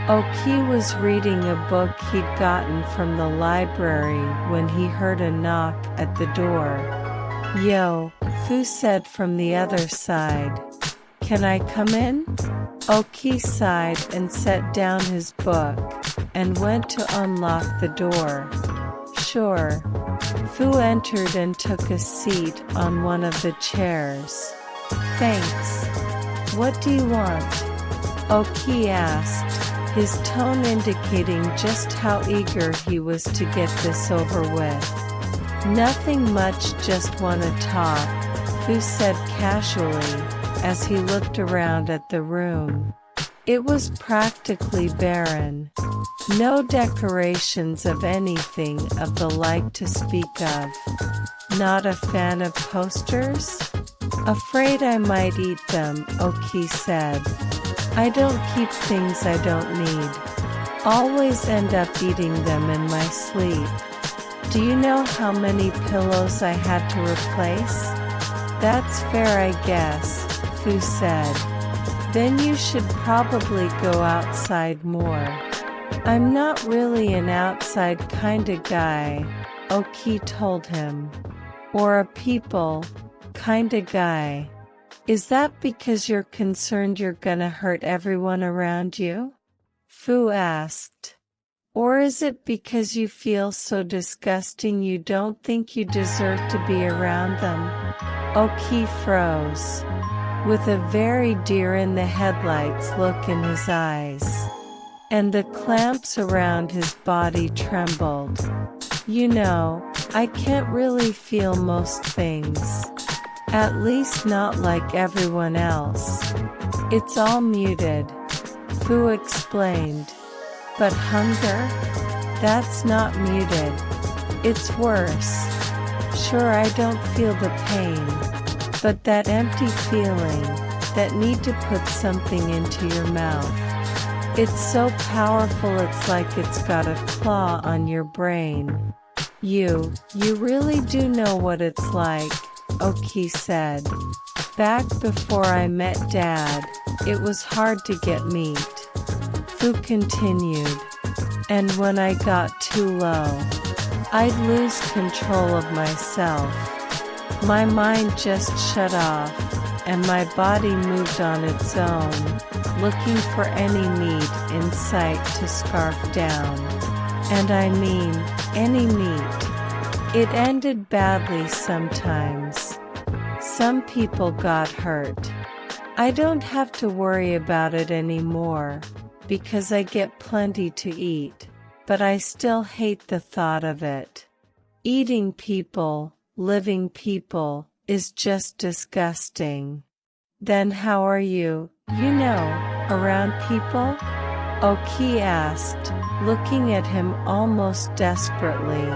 Oki was reading a book he'd gotten from the library when he heard a knock at the door. "Yo," Fu said from the other side. "Can I come in?" Oki sighed and set down his book, and went to unlock the door. "Sure." Fu entered and took a seat on one of the chairs. "Thanks. What do you want?" Oki asked, his tone indicating just how eager he was to get this over with. "Nothing much, just wanna talk," Fu said casually, as he looked around at the room. It was practically barren. No decorations of anything of the like to speak of. "Not a fan of posters?" "Afraid I might eat them," Oki said. "I don't keep things I don't need. Always end up eating them in my sleep." "Do you know how many pillows I had to replace?" "That's fair, I guess," Fu said. "Then you should probably go outside more." "I'm not really an outside kinda guy," Oki told him. "Or a people kinda guy." "Is that because you're concerned you're gonna hurt everyone around you?" Fu asked. "Or is it because you feel so disgusting you don't think you deserve to be around them?" Oki froze, with a very deer-in-the-headlights look in his eyes. And the clamps around his body trembled. "You know, I can't really feel most things. At least not like everyone else. It's all muted," Fu explained. "But hunger? That's not muted. It's worse. Sure, I don't feel the pain. But that empty feeling, that need to put something into your mouth. It's so powerful, it's like it's got a claw on your brain. You really do know what it's like," Oki said. "Back before I met Dad, it was hard to get meat." Fu continued. "And when I got too low, I'd lose control of myself. My mind just shut off, and my body moved on its own, looking for any meat in sight to scarf down. And I mean, any meat. It ended badly sometimes. Some people got hurt. I don't have to worry about it anymore, because I get plenty to eat, but I still hate the thought of it. Eating people, living people, is just disgusting." "Then how are you, around people?" Oki asked, looking at him almost desperately.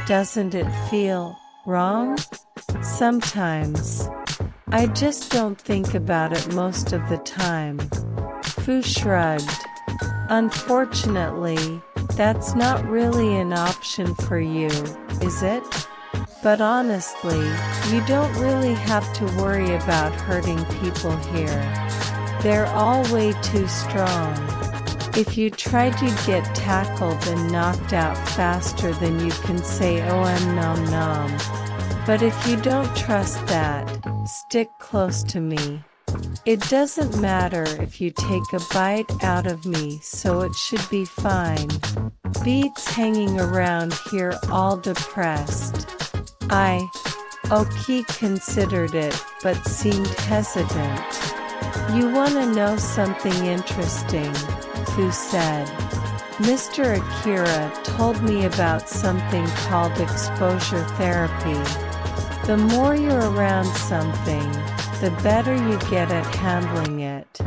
"Doesn't it feel wrong?" "Sometimes. I just don't think about it most of the time." Fu shrugged. "Unfortunately, that's not really an option for you, is it? But honestly, you don't really have to worry about hurting people here. They're all way too strong. If you tried, you'd get tackled and knocked out faster than you can say "OM nom nom." But if you don't trust that, stick close to me. It doesn't matter if you take a bite out of me, so it should be fine. Beats hanging around here all depressed. Oki considered it, but seemed hesitant. "You wanna know something interesting?" Fu said. "Mr. Akira told me about something called exposure therapy. The more you're around something, the better you get at handling it.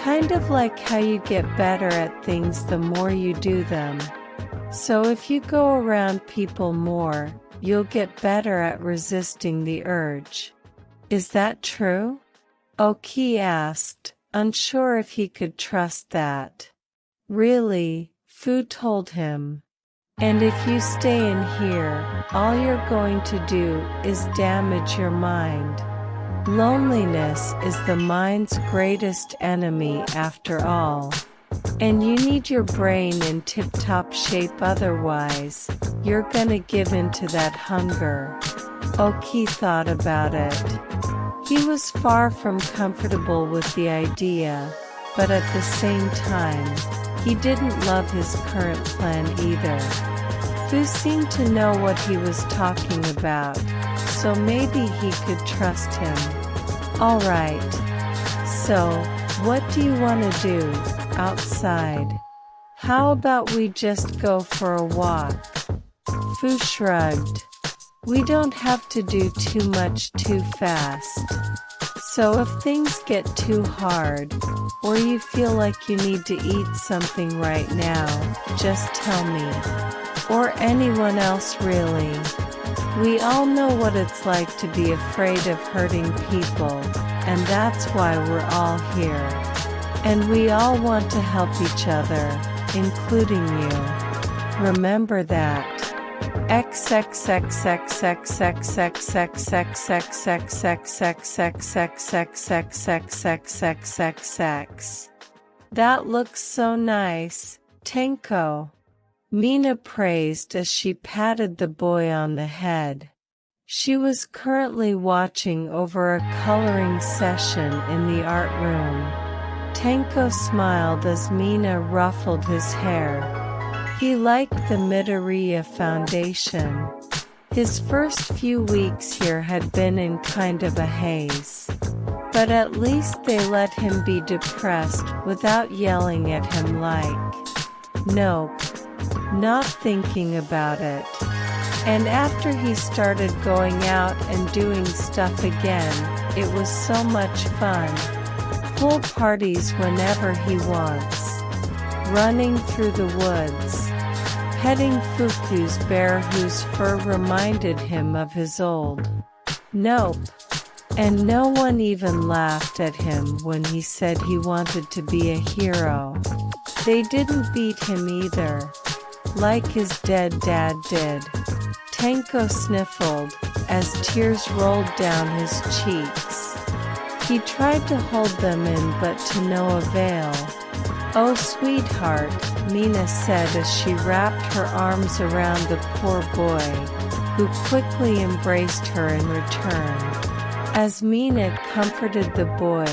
Kind of like how you get better at things the more you do them. So if you go around people more, you'll get better at resisting the urge." "Is that true?" Oki asked, unsure if he could trust that. "Really," Fu told him. "And if you stay in here, all you're going to do is damage your mind. Loneliness is the mind's greatest enemy after all. And you need your brain in tip-top shape, otherwise, you're gonna give in to that hunger. Oki thought about it. He was far from comfortable with the idea, but at the same time, he didn't love his current plan either. Fu seemed to know what he was talking about, so maybe he could trust him. Alright. So, what do you want to do, outside? How about we just go for a walk? Fu shrugged. We don't have to do too much too fast. So if things get too hard, or you feel like you need to eat something right now, just tell me. Or anyone else really. We all know what it's like to be afraid of hurting people, and that's why we're all here. And we all want to help each other, including you. Remember that. That looks so nice, Tenko. Mina praised as she patted the boy on the head. She was currently watching over a coloring session in the art room. Tenko smiled as Mina ruffled his hair. He liked the Midoriya foundation. His first few weeks here had been in kind of a haze. But at least they let him be depressed without yelling at him like, "Nope, not thinking about it." And after he started going out and doing stuff again, it was so much fun. Pool parties whenever he wants. Running through the woods. Petting Fuku's bear whose fur reminded him of his old. Nope. And no one even laughed at him when he said he wanted to be a hero. They didn't beat him either, like his dead dad did. Tenko sniffled, as tears rolled down his cheeks. He tried to hold them in but to no avail. "Oh sweetheart," Mina said as she wrapped her arms around the poor boy, who quickly embraced her in return. As Mina comforted the boy,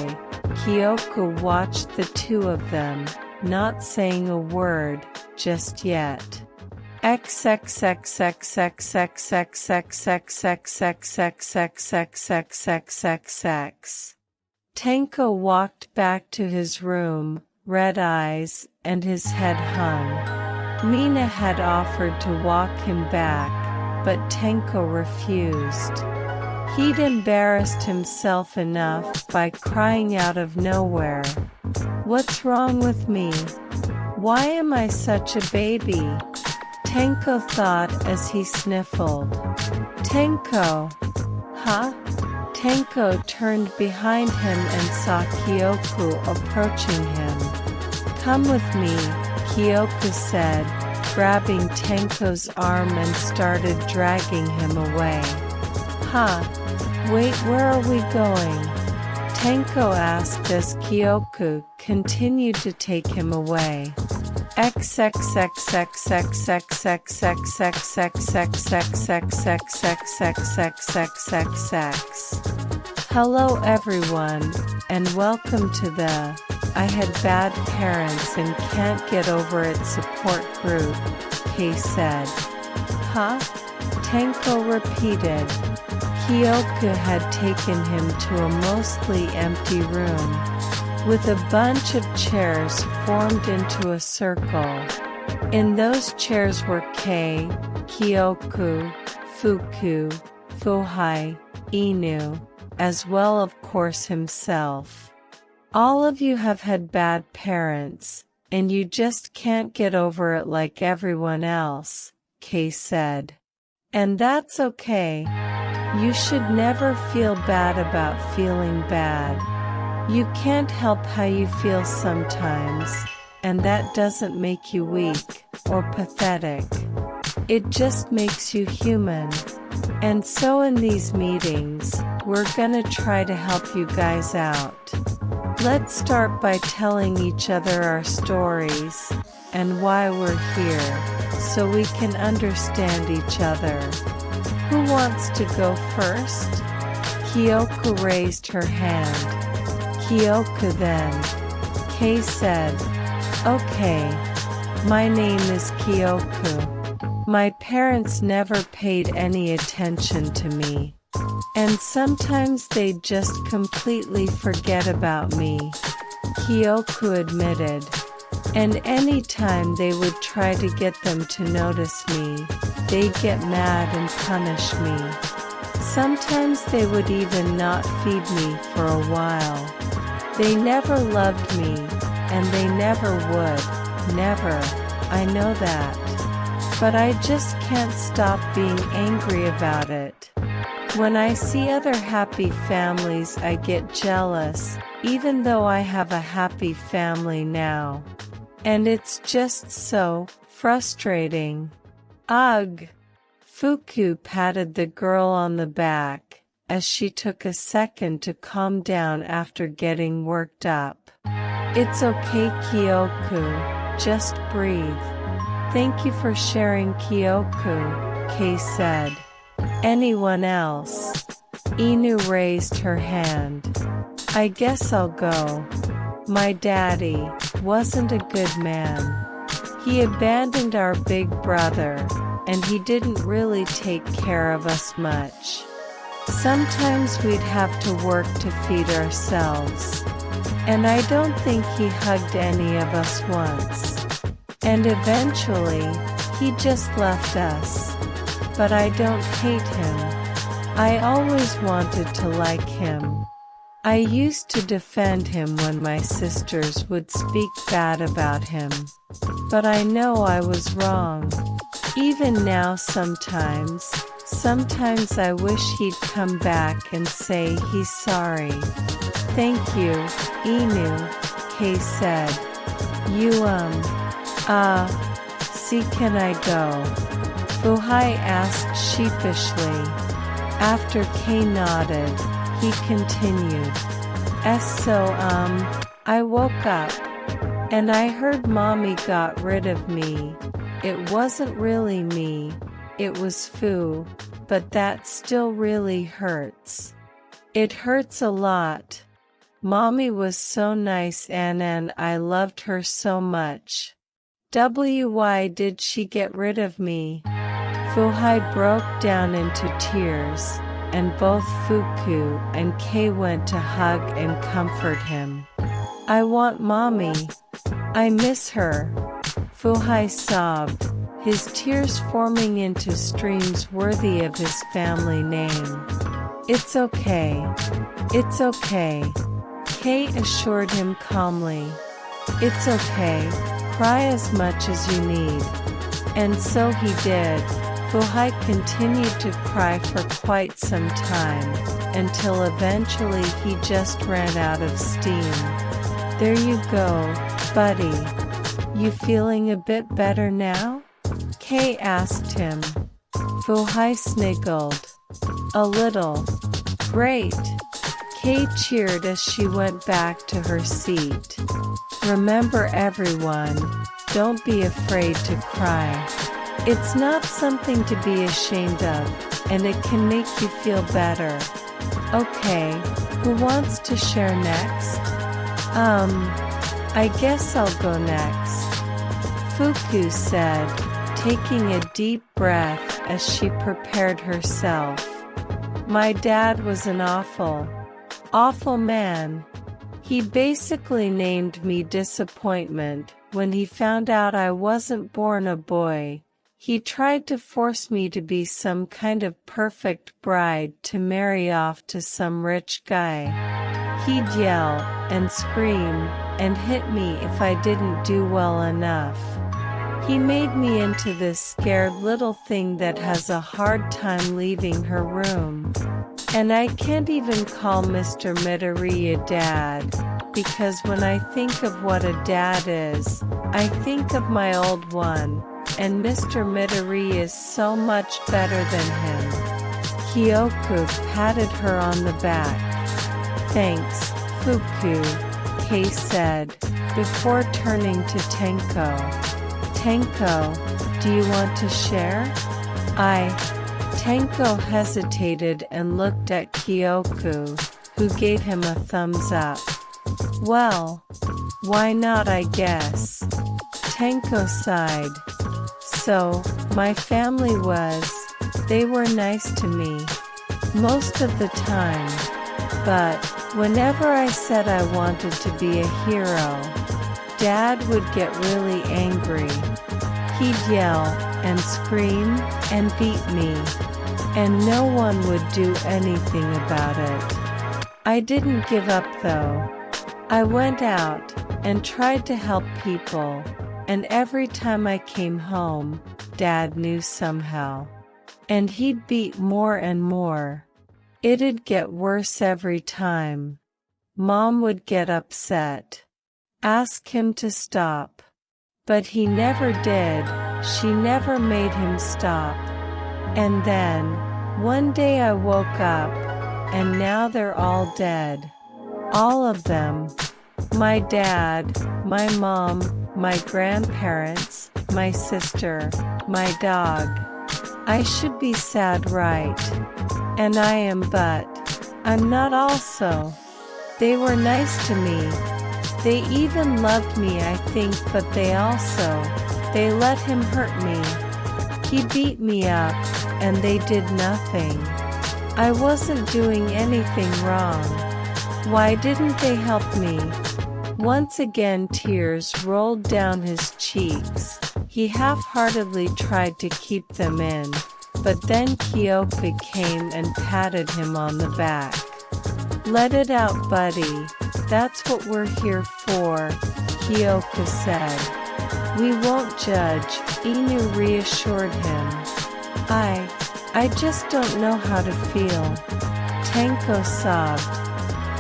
Kyoko watched the two of them, not saying a word, just yet. Tenko walked back to his room, red eyes, and his head hung. Mina had offered to walk him back, but Tenko refused. He'd embarrassed himself enough by crying out of nowhere, "What's wrong with me? Why am I such a baby?" Tenko thought as he sniffled. Tenko! Huh? Tenko turned behind him and saw Kyoko approaching him. "Come with me," Kyoko said, grabbing Tenko's arm and started dragging him away. "Huh? Wait, where are we going?" Tenko asked as Kyoko continued to take him away. Hello everyone, and welcome to the I Had Bad Parents and Can't Get Over It support group, Kay said. Huh? Tenko repeated. Kyoko had taken him to a mostly empty room, with a bunch of chairs formed into a circle. In those chairs were Kei, Kyoko, Fuku, Fuhai, Inu, as well of course himself. "All of you have had bad parents, and you just can't get over it like everyone else," Kei said. "And that's okay. You should never feel bad about feeling bad. You can't help how you feel sometimes, and that doesn't make you weak or pathetic. It just makes you human. And so in these meetings, we're gonna try to help you guys out. Let's start by telling each other our stories and why we're here, so we can understand each other. Who wants to go first? Kyoko raised her hand. Kyoko then. Kei said, "Okay. My name is Kyoko. My parents never paid any attention to me. And sometimes they just completely forget about me," Kyoko admitted. "And any time they would try to get them to notice me, they'd get mad and punish me. Sometimes they would even not feed me for a while. They never loved me, and they never would, never, I know that. But I just can't stop being angry about it. When I see other happy families I get jealous, even though I have a happy family now. And it's just so frustrating." "Ugh!" Fuku patted the girl on the back, as she took a second to calm down after getting worked up. "It's okay, Kyoko, just breathe." "Thank you for sharing, Kyoko," Kei said. "Anyone else?" Inu raised her hand. "I guess I'll go. My daddy wasn't a good man. He abandoned our big brother, and he didn't really take care of us much. Sometimes we'd have to work to feed ourselves. And I don't think he hugged any of us once. And eventually, he just left us. But I don't hate him. I always wanted to like him. I used to defend him when my sisters would speak bad about him. But I know I was wrong. Even now sometimes I wish he'd come back and say he's sorry." "Thank you, Inu," Kei said. "You see, can I go?" Fuhai asked sheepishly. After Kei nodded, he continued. I woke up. And I heard Mommy got rid of me. It wasn't really me, it was Fu, but that still really hurts. It hurts a lot. Mommy was so nice and I loved her so much. Why did she get rid of me?" Fuhai broke down into tears, and both Fuku and Kei went to hug and comfort him. "I want Mommy. I miss her." Fuhai sobbed, his tears forming into streams worthy of his family name. "It's okay. It's okay," Kei assured him calmly. "It's okay. Cry as much as you need." And so he did. Fuhai continued to cry for quite some time, until eventually he just ran out of steam. "There you go, buddy. You feeling a bit better now?" Kei asked him. Fuhai sniggled. "A little." "Great." Kei cheered as she went back to her seat. "Remember everyone, don't be afraid to cry. It's not something to be ashamed of, and it can make you feel better." "Okay, who wants to share next?" I guess I'll go next," Fuku said, taking a deep breath as she prepared herself. "My dad was an awful man. He basically named me Disappointment when he found out I wasn't born a boy. He tried to force me to be some kind of perfect bride to marry off to some rich guy. He'd yell and scream and hit me if I didn't do well enough. He made me into this scared little thing that has a hard time leaving her room. And I can't even call Mr. Midori a dad, because when I think of what a dad is, I think of my old one, and Mr. Midori is so much better than him." Kyoko patted her on the back. "Thanks, Fuku," Kay said, before turning to Tenko. Tenko, do you want to share? Tenko hesitated and looked at Kyoku, who gave him a thumbs up. Well, why not, I guess. Tenko sighed. So, my family they were nice to me. Most of the time. But, whenever I said I wanted to be a hero, Dad would get really angry. He'd yell, and scream, and beat me. And no one would do anything about it. I didn't give up though. I went out, and tried to help people, and every time I came home, Dad knew somehow. And he'd beat more and more. It'd get worse every time. Mom would get upset. Ask him to stop. But he never did, she never made him stop. And then, one day I woke up, and now they're all dead. All of them. My dad, my mom, my grandparents, my sister, my dog. I should be sad, right? And I am, but I'm not also. They were nice to me. They even loved me, I think, but they let him hurt me. He beat me up, and they did nothing. I wasn't doing anything wrong. Why didn't they help me? Once again tears rolled down his cheeks. He half-heartedly tried to keep them in, but then Kyoka came and patted him on the back. Let it out, buddy. That's what we're here for, Kyoka said. We won't judge, Inu reassured him. I just don't know how to feel. Tenko sobbed.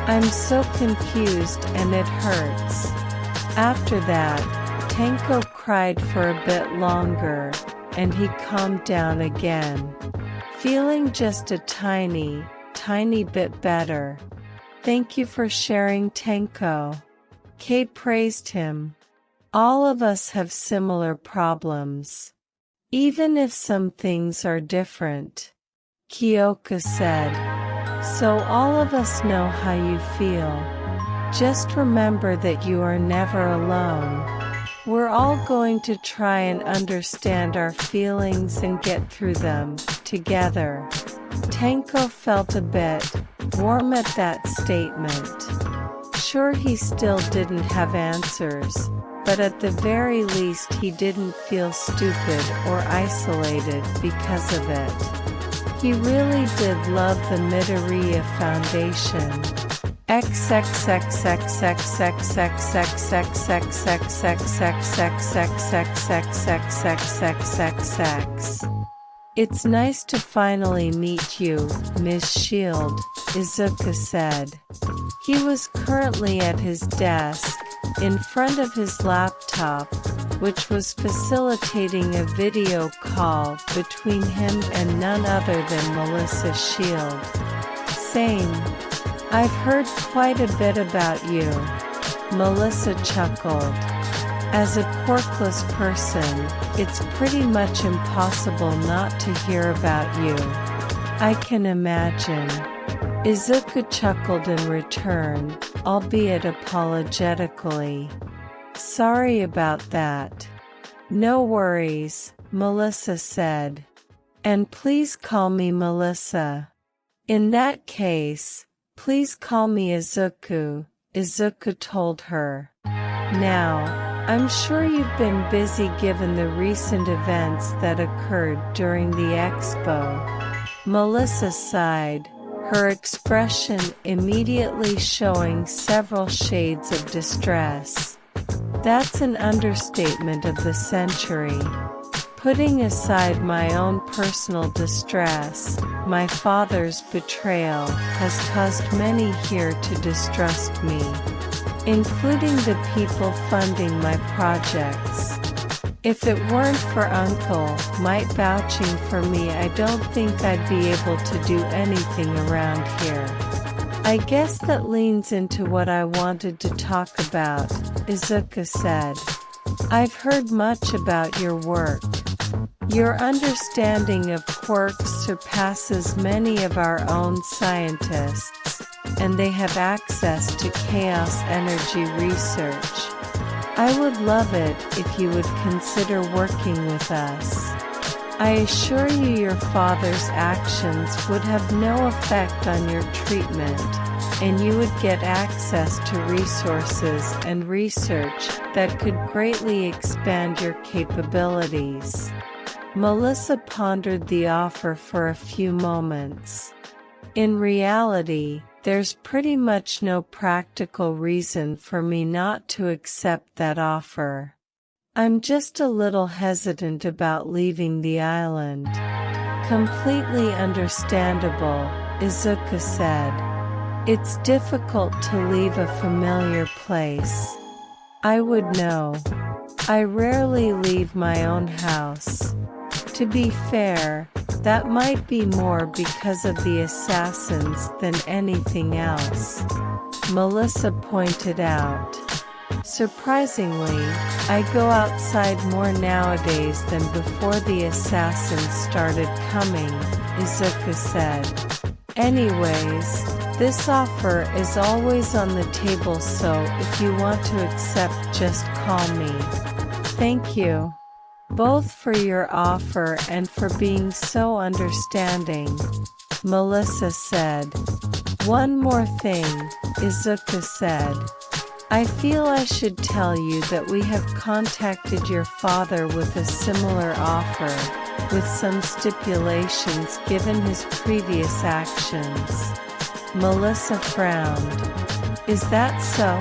I'm so confused and it hurts. After that, Tenko cried for a bit longer, and he calmed down again. Feeling just a tiny bit better. Thank you for sharing, Tenko. Kay praised him. All of us have similar problems. Even if some things are different. Kyoka said. So all of us know how you feel. Just remember that you are never alone. We're all going to try and understand our feelings and get through them, together. Tenko felt a bit warm at that statement. Sure, he still didn't have answers, but at the very least he didn't feel stupid or isolated because of it. He really did love the Midoriya Foundation. It's nice to finally meet you, Miss Shield, Izuku said. He was currently at his desk, in front of his laptop, which was facilitating a video call between him and none other than Melissa Shield. Same. I've heard quite a bit about you. Melissa chuckled. As a quirkless person, it's pretty much impossible not to hear about you. I can imagine. Izuku chuckled in return, albeit apologetically. Sorry about that. No worries, Melissa said. And please call me Melissa. In that case, please call me Izuku, Izuku told her. Now, I'm sure you've been busy given the recent events that occurred during the expo. Melissa sighed, her expression immediately showing several shades of distress. That's an understatement of the century. Putting aside my own personal distress, my father's betrayal has caused many here to distrust me, including the people funding my projects. If it weren't for Uncle Mike vouching for me, I don't think I'd be able to do anything around here. I guess that leans into what I wanted to talk about, Izuka said. I've heard much about your work. Your understanding of quarks surpasses many of our own scientists, and they have access to chaos energy research. I would love it if you would consider working with us. I assure you your father's actions would have no effect on your treatment, and you would get access to resources and research that could greatly expand your capabilities. Melissa pondered the offer for a few moments. In reality, there's pretty much no practical reason for me not to accept that offer. I'm just a little hesitant about leaving the island. Completely understandable, Izuka said. It's difficult to leave a familiar place. I would know. I rarely leave my own house. To be fair, that might be more because of the assassins than anything else, Melissa pointed out. Surprisingly, I go outside more nowadays than before the assassins started coming, Izuka said. Anyways, this offer is always on the table, so if you want to accept, just call me. Thank you. Both for your offer and for being so understanding, Melissa said. One more thing, Izuka said. I feel I should tell you that we have contacted your father with a similar offer, with some stipulations given his previous actions. Melissa frowned. Is that so?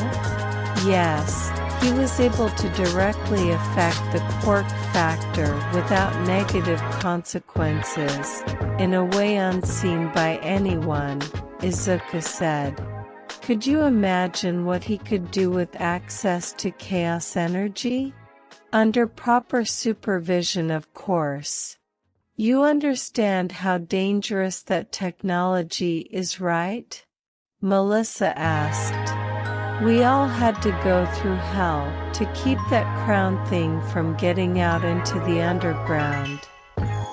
Yes. He was able to directly affect the quark factor without negative consequences, in a way unseen by anyone, Izuka said. Could you imagine what he could do with access to chaos energy? Under proper supervision, of course. You understand how dangerous that technology is, right? Melissa asked. We all had to go through hell to keep that crown thing from getting out into the underground.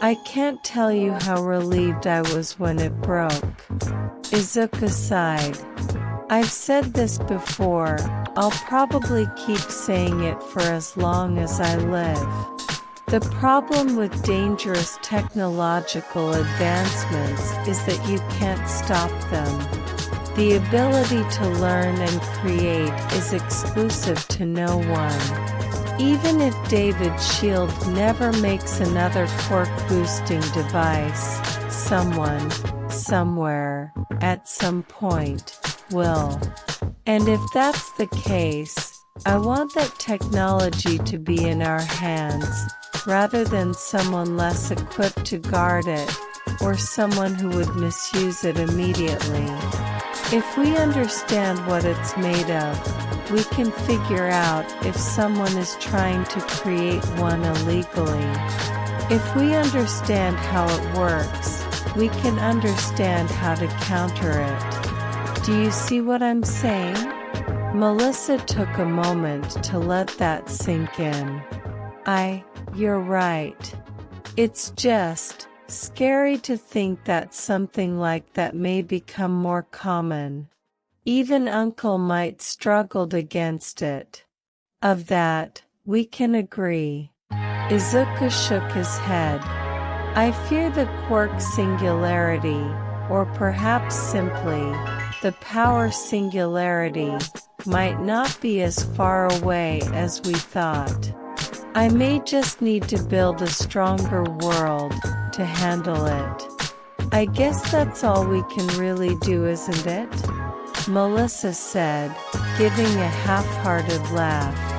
I can't tell you how relieved I was when it broke. Izuka sighed. I've said this before, I'll probably keep saying it for as long as I live. The problem with dangerous technological advancements is that you can't stop them. The ability to learn and create is exclusive to no one. Even if David Shield never makes another quark-boosting device, someone, somewhere, at some point, will. And if that's the case, I want that technology to be in our hands, rather than someone less equipped to guard it, or someone who would misuse it immediately. If we understand what it's made of, we can figure out if someone is trying to create one illegally. If we understand how it works, we can understand how to counter it. Do you see what I'm saying? Melissa took a moment to let that sink in. You're right. It's just scary to think that something like that may become more common. Even Uncle might struggle against it. Of that, we can agree. Izuka shook his head. I fear the quark singularity, or perhaps simply, the power singularity, might not be as far away as we thought. I may just need to build a stronger world to handle it. I guess that's all we can really do, isn't it? Melissa said, giving a half-hearted laugh.